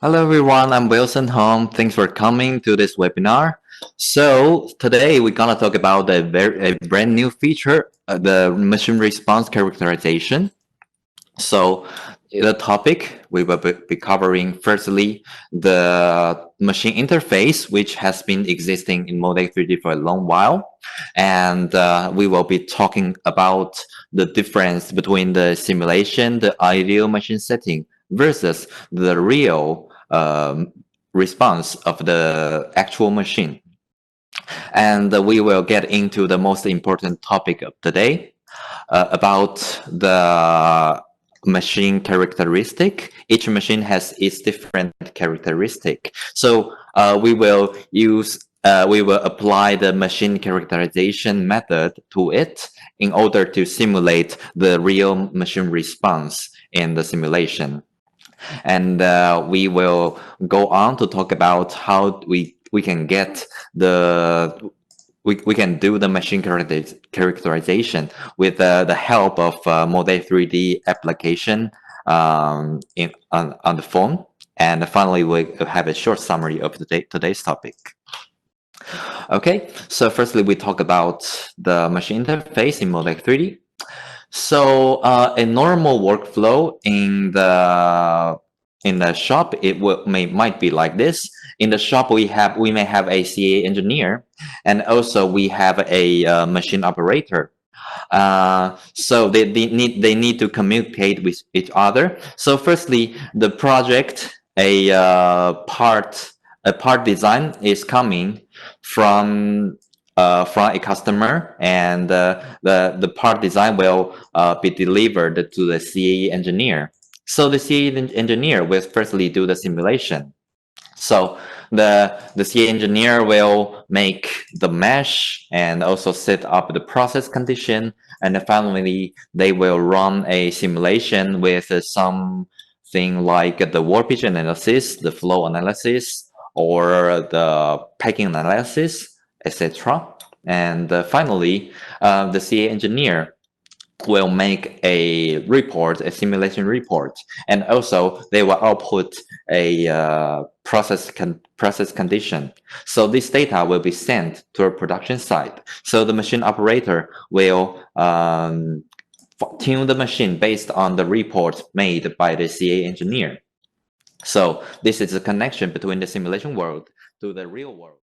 Hello everyone, I'm Wilson Home. Thanks for coming to this webinar. So today we're gonna talk about a brand new feature, the machine response characterization. So the topic we will be covering firstly the machine interface, which has been existing in Moldex 3D for a long while, and we will be talking about the difference between the simulation, the ideal machine setting versus the real response of the actual machine. And we will get into the most important topic of the day about the machine characteristic. Each machine has its different characteristic. So we will apply the machine characterization method to it in order to simulate the real machine response in the simulation. And we will go on to talk about how we can get we can do the machine characterization with the help of Moldex 3D application on the phone. And finally, we'll have a short summary of today's topic. Okay, so firstly, we talk about the machine interface in Moldex 3D. So a normal workflow in the shop might be like this. In the shop, we may have a CA engineer, and also we have a machine operator. So they need to communicate with each other. So firstly, the project a part design is coming from a customer, and the part design will be delivered to the CAE engineer. So the CAE engineer will firstly do the simulation. So the CA engineer will make the mesh and also set up the process condition, and then finally they will run a simulation with something like the warpage analysis, the flow analysis, or the packing analysis, etc. And finally, the CA engineer will make a report, a simulation report, and also they will output a process condition. So this data will be sent to a production site. So the machine operator will tune the machine based on the report made by the CA engineer. So this is a connection between the simulation world to the real world.